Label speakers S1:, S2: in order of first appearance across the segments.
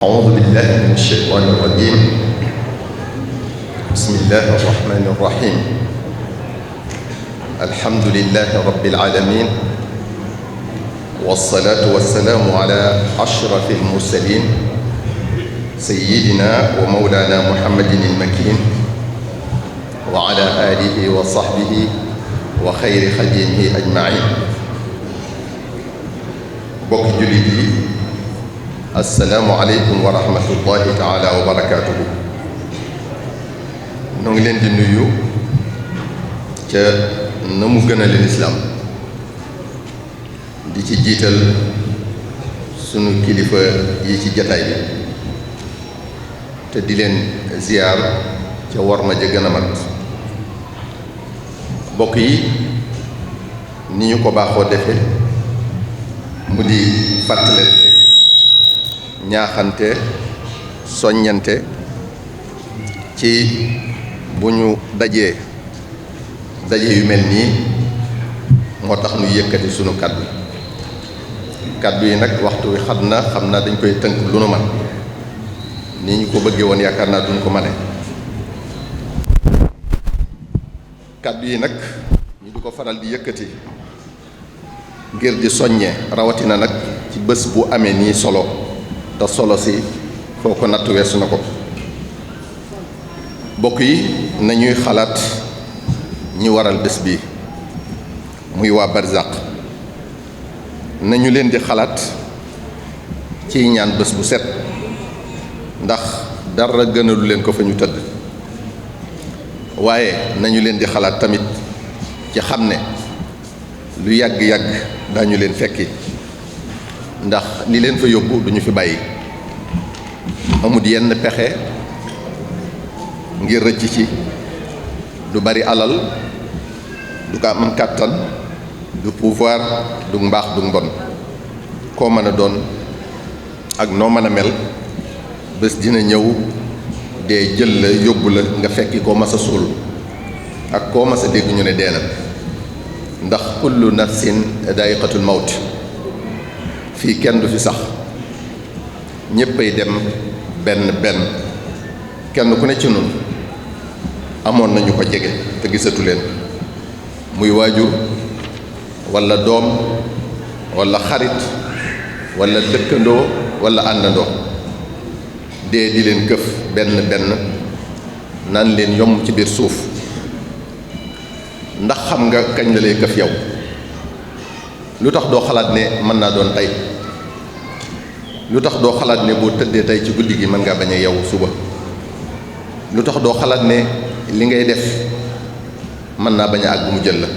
S1: أعوذ بالله من الشيطان الرجيم. بسم الله الرحمن الرحيم. الحمد لله رب العالمين، والصلاة والسلام على أشرف المرسلين سيدنا ومولانا محمد المكين وعلى آله وصحبه وخير خديمه أجمعين. بوك جلدي، assalaamu aleykum wa rahmatullahi taala wa barakaatuhu. ñoo ngi leen di nuyu ca na mu gën a leen islaam di ci jiital sunu kilifa yi ci jataay bi te di leen ziyaar ca war ma ja gën a mat. bokk yi ni ñu ko baaxoo defe mu di fàttalante, ñaaxante, soññante ci bu ñu daje yu mel nii moo tax ñu yëkkati sunu kàddu yi nag waxtu wi xat na, xam naa dañ koy tënk lu nu man ni ñu ko bëggee woon yaakaar naa duñ ko mane. kàddu yi nag ñu di ko faral di yëkkati ngir di soññee, rawatina nag ci bés bu amee nii solo te solo si foo ko natt weesu na ko. bokk yi nañuy xalaat ñi waral bés bi muy waa barzaq, nañu leen di xalaat ciy ñaan bés bu set, ndax dara gënalu leen ko fa ñu tëdd. waaye nañu leen di xalaat tamit ci xam ne lu yàgg-yàgg daañu leen fekki, ndax li leen fa yóbbu duñu fi bàyyi. amut yenn pexe ngir rëcc ci, du bari alal, du ko am kàttan, du pouvoir, du mbaax, du mbon. koo mën a doon ak noo mën a mel, bés dina ñëw dee jël la yóbbu la nga fekki koo mas a suul ak koo mas a dégg ñu ne dee na, ndax kullu nafsin daa'iqatul mawt. fii kenn du fi sax, ñéppay dem benn kenn ku ne ci nun amoon nañu ko jege te gisatu leen, muy waajur walla doom walla xarit walla dëkkandoo walla àndandoo. dee di leen këf benn naan leen yomb ci biir suuf. ndax xam nga kañ la lay këf yow? lu tax doo xalaat ne mën naa doon tey? lu tax doo xalaat ne boo tëddee tey ci guddi gi mën ngaa bañ a yeewu suba? lu tax doo xalaat ne li ngay def mën naa bañ a àgg mu jël la?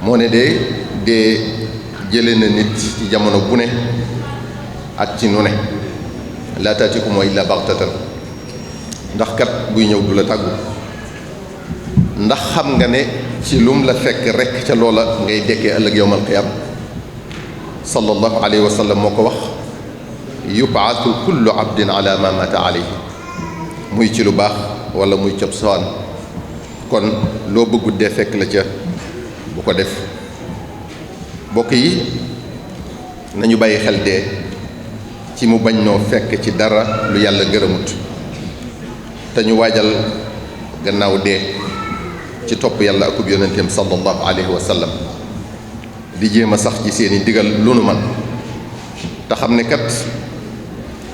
S1: moo ne dee jële na nit ci jamono bu ne ak ci nu ne, laa taatikum illa baxtatan. ndax kat buy ñëw du la tàggu. ndax xam nga ne ci lum la fekk rekk ca loola ngay dekkee ëllëg yowmal qiyaam. sallallahu alayhi wa sallam moo ko wax, yubaatu kullu abdin ala ma mata alayhi. muy ci lu baax wala muy cab sawaan. kon loo bëggut dee fekk la ca bu ko def. bokk yi nañu bàyyi xel dee ci mu bañ noo fekk ci dara lu yàlla gërëmut, te ñu waajal gannaaw dee ci topp yàlla akub yonenteem sallallahu alayhi wa sallam, di jéem a sax ci seeni digal lu nu man, te xam ne kat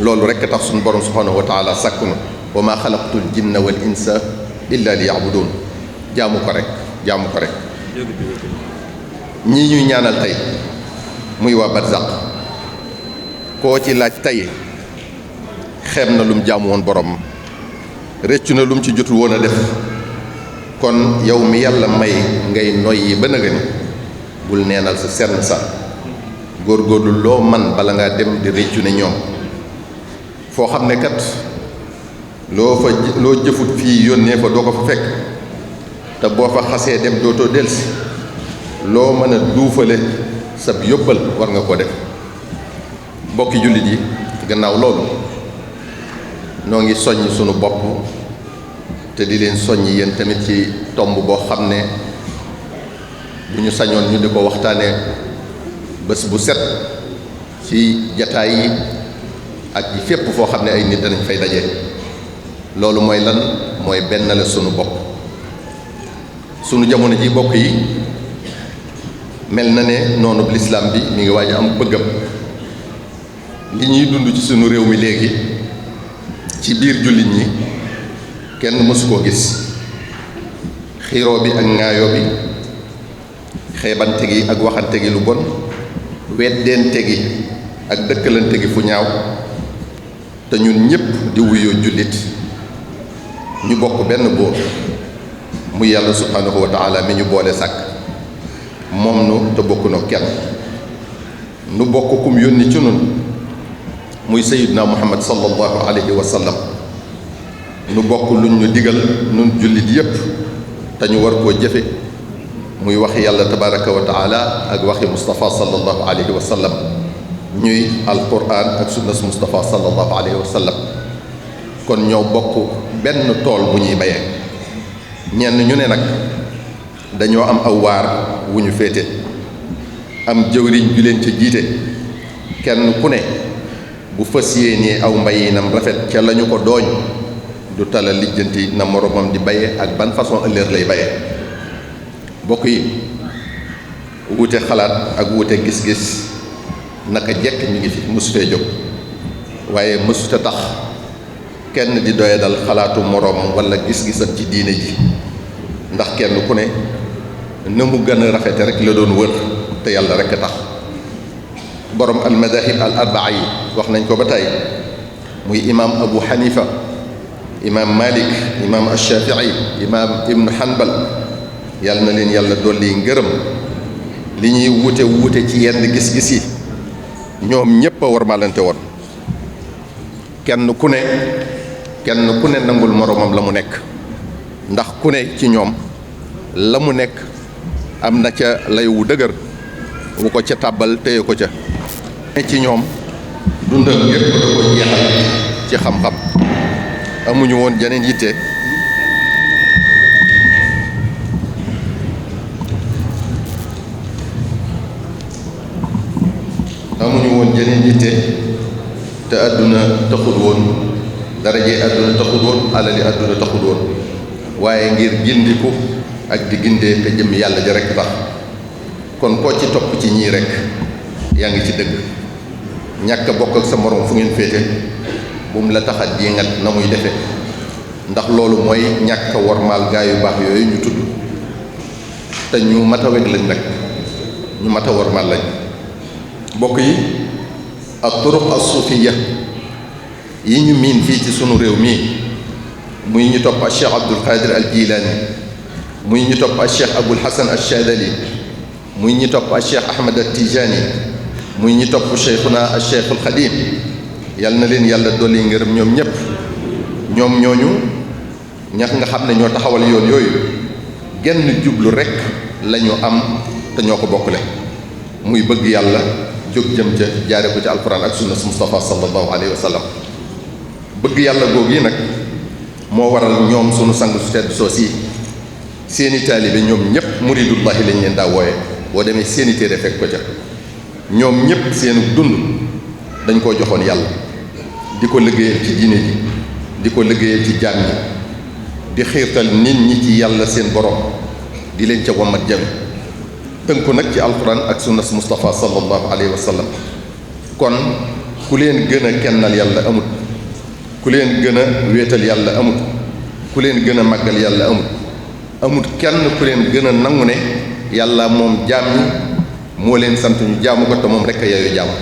S1: loolu rekk tax suñu borom subhanahu wa taala sàkkunu. wa maa xalaqtul jinna wal insa illa li ya'budun. jaamu ko rek. ñii ñuy ñaanal tey muy waa barzaq, koo ci laaj tey xeeb na lum jaamu woon borom, réccu na lum ci jotul woon a def. kon yow mi yàlla may ngay noyyi ba nëgëni, bul neenal sa senn sa góorgóorlu loo man bala ngaa dem di réccu ne ñoom. foo xam ne kat loo jëfut fii yónnee fa doo ko fa fekk, te boo fa xasee dem dootoo delsi, loo mën a duufale sab yóbbal war nga ko def. mbokki jullit yi, gannaaw loolu noo ngi soññ sunu bopp te di leen soññ yéen tamit ci tomb boo xam ne bu ñu sañoon ñu di ko waxtaanee bés bu set ci jataay yi ak ji fépp foo xam ne ay nit danañ fay daje. loolu mooy lan mooy benn la sunu bopp. sunu jamono ji bokk yi mel na ne noonu lislaam bi mi ngi waaj a am bëggam. li ñuy dund ci sunu réew mi léegi ci biir jullit ñi kenn mësu koo gis. xiiroo bi ak ŋaayoo bi, xeebante gi ak waxante gi lu bon, weddente gi ak dëkkalante gi fu ñaaw, te ñun ñépp di wuyoo jullit ñu bokk benn buur muy yàlla subhanahu wa taala mi ñu boole sàkk moom nu te bokk no kenn. nu bokk kum yónni ci nun muy sayyidna muhammad sallallahu alayhi wa sallam. nu bokk luñ ñu digal nun jullit yépp te ñu war koo jëfe muy waxi yàlla tabaraka wa taala ak waxi Mustafa sallallahu alayhi wa sallam ñuy alquran ak sunnas Mustafa sallallahu alayhi wa sallam. kon ñoo bokk benn tool bu ñuy bayee. ñenn ñu ne nag dañoo am aw waar wu ñu féete, am jëwriñ ju leen ca jiite. kenn ku ne bu fas yéenee aw mbayinam rafet ca lañu ko dooñ du tala lijjanti na moromam di baye ak ban façon ëllëg lay baye. bokk yi wuute xalaat ak wuute gis-gis naka jekk mi ngi fi mësutee jóg, waaye mësuta tax kenn di doye dal xalaatu moroomam wala gis-gisam ci diine ji, ndax kenn ku ne na mu gën a rafete rek la doon wër te yàlla rek a tax. borom al madahib al arbaa yi wax nañ ko ba tey, muy imaam Abu Hanifa, imaam Malik, imaam Ashafii, imaam Ibnu Hanbal, yàlla na leen yàlla dolli ngërëm. li ñuy wuute ci yenn gis-gis yi ñoom ñépp a warmalante woon. kenn ku ne nangul moroomam la mu nekk, ndax ku ne ci ñoom la mu nekk am na ca lay wu dëgër wu ko ca tàbbal téye ko ca. ci ñoom dundal yépp da ko jeexal ci xam-xam, amuñu woon jeneen yitte te àdduna taxul woon, darajee àdduna taxul woon, alali àdduna taxul woon, waaye ngir gindiku ak di gindee te jëm yàlla ja rekk tax. kon koo ci topp ci ñii rekk yaa ngi ci dëgg. ñàkk a bokk ak sa moroom fu ngeen féete bu mu la taxat ji ngat na muy defe, ndax loolu mooy ñàkk a wormaal gaa yu baax yooyu ñu tudd te ñu mat a weg lañ nag, ñu mat a wormaal lañ. bokk yi ak turuq as-suufiya yi ñu miin fii ci sunu réew mii, muy ñu topp ak Cheikh Abdul Qadir al Jilaani, muy ñu topp ak Cheikh Abul Hasan al Shadali, muy ñu topp ak Cheikh Ahmad al Tijaani, muy ñu topp Cheikhuna al Cheikh al Xadim, yal na leen yàlla dolli ngërëm ñoom ñépp. ñoom ñooñu ñax nga xam ne ñoo taxawal yoon yooyu genn jublu rekk lañu am te ñoo ko bokkule, muy bëgg yàlla jóg jëm ca jaare ko ci alquran ak sunna Mustafa sallallahu alayhi wa sallam. bëgg yàlla googu yi nag moo waral ñoom sunu sang su tedd soos yi seeni taalibe ñoom ñépp muridullahi lañ leen daa wooye. boo demee seeni téere fekk ko ca. ñoom ñépp seenu dund dañ koo joxoon yàlla, di ko liggéeyal ci diine ji, di ko liggéeyal ci jaam ñi, di xiirtal nit ñi ci yàlla seen borom, di leen ca wammat jame tënku nag ci alquran ak sunnas Mustafa sallallahu alayhi wa sallam. kon ku leen gën a kennal yàlla amut, ku leen gën a wéetal yàlla amut, ku leen gën a màggal yàlla amut kenn ku leen gën a nangu ne yàlla moom jaam ñi moo leen sant ñu jaamu ko te moom rekk a yaayu jaamu.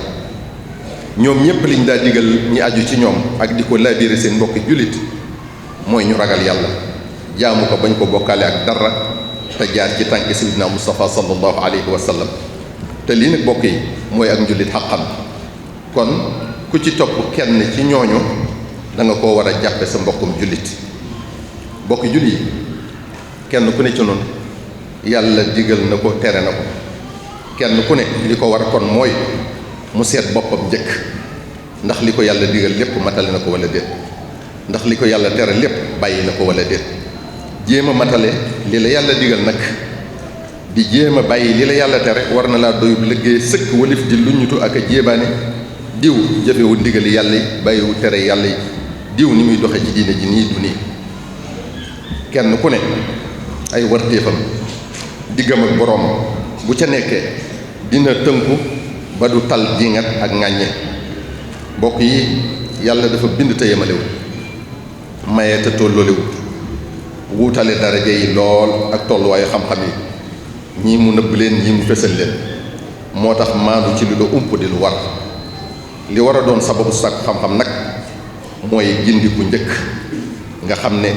S1: ñoom ñépp liñ daa digal ñi aju ci ñoom ak di ko laabire seen mbokki jullit mooy ñu ragal yàlla, jaamu ko bañ ko bokkaale ak dara, te jaar ci tànki sayyidina Mustafa sallallahu alayhi wa sallam. te lii nag bokk yi mooy ak njullit xaqan. kon ku ci topp kenn ci ñooñu da nga koo war a jàppe sa mbokkum jullit. bokki jullit yi kenn ku ne ci noonu yàlla digal na ko, tere na ko. kenn ku ne li ko war kon mooy mu seet boppam njëkk, ndax li ko yàlla digal lépp matale na ko wala déet, ndax li ko yàlla tere lépp bàyyi na ko wala déet. jéem a matale li la yàlla digal nag di jéem a bàyyi li la yàlla tere war na laa doy liggéey sëkk walif di luññutu ak a jéebaane diw jëfewul ndigali yàlla yi bàyyiwul tere yàlla yi diw ni muy doxe ci diine ji nii du nii kenn ku ne ay wartéefam diggam ak boroom bu ca nekkee dina tënku ba du tal jingat ak ŋàññe mbokk yi yàlla dafa bind te yemalewul maye te tolloolewul wuutale daraja yi lool ak tolluwaayu xam-xam yi ñii mu nëbb leen ñii mu fesal leen moo tax maandu ci lu la ump di lu war li war a doon sababu sàkk xam-xam nag mooy gindiku njëkk nga xam ne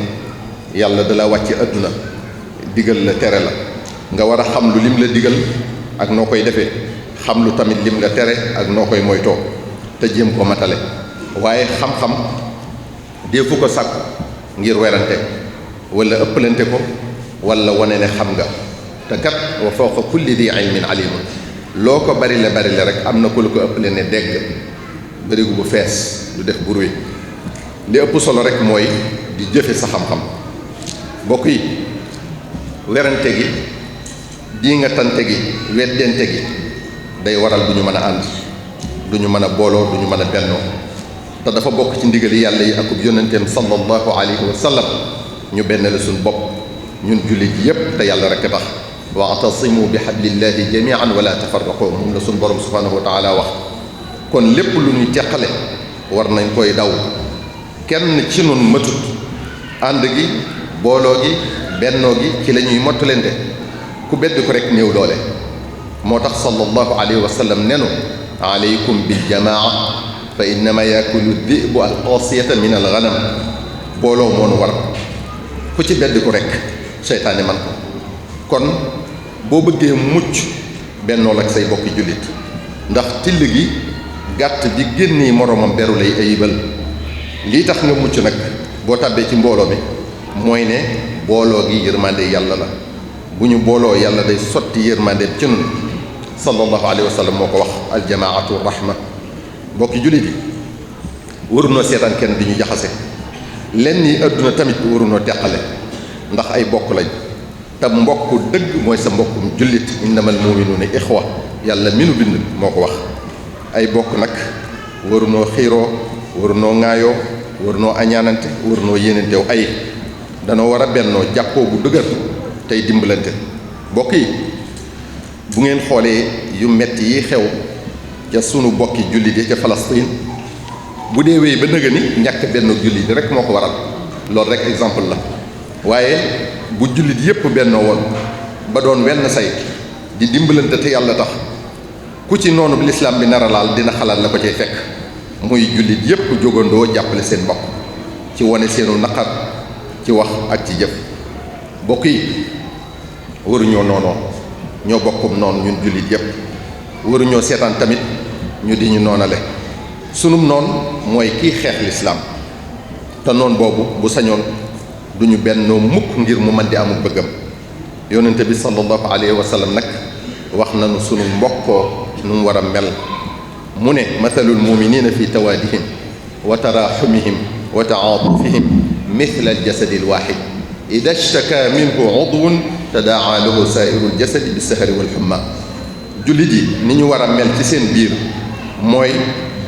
S1: yàlla dala wàcce àdduna digal la tere la nga war a xam lu lim la digal ak noo koy defee xam lu tamit lim la tere ak noo koy moytoo te jéem ko matale waaye xam-xam deefu ko sàkku ngir werante wala ëppalante ko wala wane ne xam nga te kat wa fawqa kulli di ilmin alimun loo ko bari la rek am na ku la ko ëppale ne dégg barigu bu fees du def bruit li ëpp solo rek mooy di jëfe sa xam-xam mbokk yi werante gi di nga tante gi weddente gi day waral du ñu mën a ànd du ñu mën a booloo du ñu mën a bennoo te dafa bokk ci ndigali yàlla yi akub yonenteem sallallahu alayhi wa sallam ñu benn la suñ bopp ñun jullit yépp te yàlla rek tax wa'tasimu bi hablillahi jami'an wala tafarraqu moom la suñ borom subhanahu wa taala wax kon lépp lu ñuy teqale war nañ koy daw kenn ci nun matut ànd gi booloo gi bennoo gi ci la ñuy mottalente ku bedd ko rek néew doole moo tax sallallahu alayhi wa sallam nenu alaykum bil jamaa fa innama yakulu dhi'bu al qasiyata min al ghanam booloo moonu war ku ci bedd ko rek seytaane man ko kon boo bëggee mucc bennool ak say bokki jullit ndax till gi gàtt bi génnee moroomam beru lay ayibal lii tax nga mucc nag boo tàbbee ci mbooloo mi mooy ne booloo gi yërmande yàlla la bu ñu booloo yàlla day sotti yërmande ci nun sallallahu alayhi wa sallam moo ko wax aljamaatu rahma mbokki jullit yi warunoo seetaan kenn di ñu jaxase lenn yi àdduna tamit warunoo teqale ndax ay bokk lañ te mbokk dëgg mooy sa mbokkum jullit innamal mu'minuuna ixwa yàlla mi nu bind moo ko wax ay bokk nag warunoo xiiroo warunoo ŋaayoo warunoo añaanante warunoo yéenantew ay danoo war a bennoo jàppoo bu dëgër tey dimbalante bokk yi bu ngeen xoolee yu metti yi xew ca sunu bokki jullit yi ca Palestine bu dee wéy ba nëga ni ñàkk benn jullit rek moo ko waral loolu rek exemple la waaye bu jullit yépp bennoo woon ba doon wenn say di dimbalante te yàlla tax ku ci noonu lislaam bi nar a laal dina xalaat la ko cay fekk muy jullit yépp jógandoo jàppale seen mbokk ci wane seenu naqar ci wax ak ci jëf bokk yi waruñoo noonoo ñoo bokkum noonu ñun jullit yépp waruñoo seetaan tamit ñu di ñu noonale sunum noon mooy kiy xeex lislaam te noon boobu bu sañoon duñu bennoo mukk ngir mu man di amul bëggam yonente bi sallallahu alayhi wa sallam nag wax nañu sunu mbokkoo nu mu war a mel mu ne mathalul muminina fi tawaadihim wa taraxumihim wa taatufihim mithla aljasadi alwaxid ida ishtaka minhu udwun tadaa lahu saairu aljasadi bisahari walxumma jullit yi ni ñu war a mel ci seen biir mooy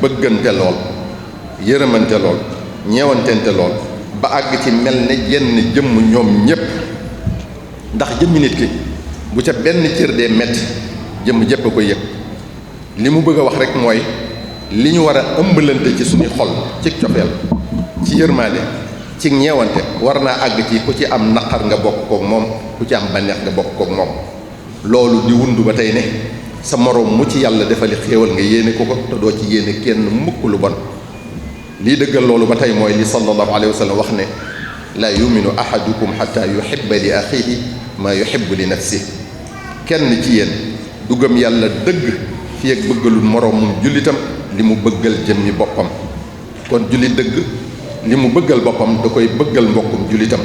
S1: bëggante lool yërëmante lool ñeewantente lool ba àgg ci mel ne jenn jëmm ñoom ñépp ndax jëmmi nit ki bu ca benn cër dee metti jëmm jépp a koy yëg li mu bëgg a wax rek mooy li ñu war a ëmbalante ci suñu xol ci cofeel ci yërmaande ci ñeewante war naa àgg ci ku ci am naqar nga bokk kook moom ku ci am bànneex nga bokk kook moom loolu di wundu ba tey ne sa moroom mu ci yàlla defali xéewal nga yéene ko ko te doo ci yéene kenn mukk lu bon lii dëggal loolu ba tey mooy li sallallahu alayhi wa sallam wax ne laa yuminu ahadukum xata yuhibba li axihi maa yuhibbu li nafsi kenn ci yéen du gëm yàlla dëgg fi ak bëggalul moroomum jullitam li mu bëggal jëmmi boppam kon jullit dëgg li mu bëggal boppam da koy bëggal mbokkum jullitam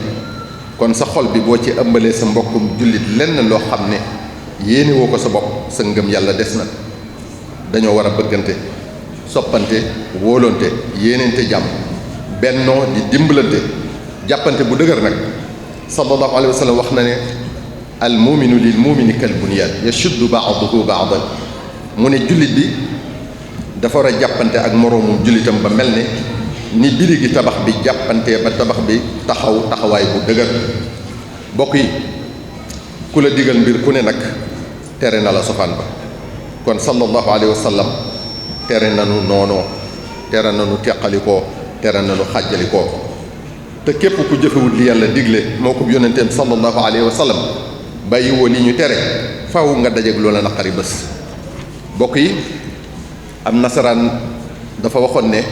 S1: kon sa xol bi boo ci ëmbalee sa mbokkum jullit lenn loo xam ne yéene woo ko sa bopp sa ngëm yàlla des na dañoo war a bëggante soppante wóolonte yéeneente jàmm bennoo di dimbalante jàppante bu dëgër nag sallallahu alayhi wa sallam wax na ne al muminu lil mumini kal bunyaan yashuddu ba'duhu ba'dan mu ne jullit bi dafa war a jàppante ak moroomum jullitam ba mel ne ni biri gi tabax bi jàppantee ba tabax bi taxaw taxawaay bu dëgër. bokk yi ku la digal mbir ku ne nag tere na la sofaan ba. kon sallallahu alayhi wa sallam tere nanu noonoo, tere nanu teqalikoo, tere nanu xàjjalikoo. te képp ku jëfewut li yàlla digle moo ko yonenteem sallallahu alayhi wa sallam bàyyiwoo li ñu tere faw nga dajeeg loola naqari bés. bokk yi am nasaraan dafa waxoon ne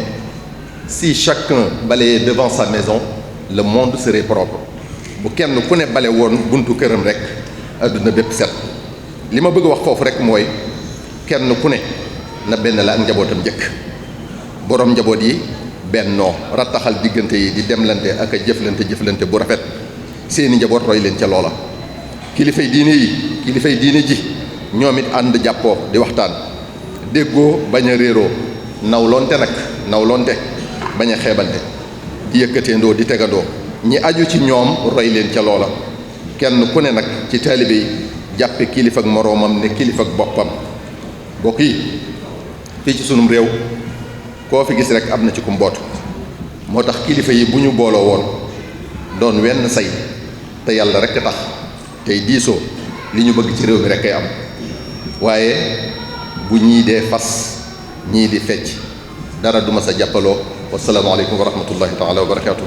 S1: si chacun balayait devant sa maison le monde serait propre. bu kenn ku ne bale woon buntu këram rek adduna bépp set. li ma bëgg wax foofu rek mooy kenn ku ne na benn la ak njabootam njëkk. boroom njaboot yi bennoo rattaxal diggante yi di demlante ak a jëflante bu rafet seeni njaboot roy leen ca loola. kilifay diine ji ñoom it ànd jàppoo di waxtaan déggoo bañ a réeroo nawlonte bañ a xeebante di yëkkateendoo di tegandoo ñi aju ci ñoom roy leen ca loola. kenn ku ne nag ci taalibe yi jàppe kilifa ak moroomam ne kilifa ak boppam. bokk yi fii ci sunum réew koo fi gis rek am na ci ku mbootu. moo tax kilifa yi bu ñu booloo woon doon wenn say te yàlla rek tax tey diisoo li ñu bëgg ci réew mi rek kay am. waaye bu ñii dee fas ñii di fecc dara du ma sa jàppaloo. wassalaamu aleykum wa rahmatullahi taala wa barakaatu.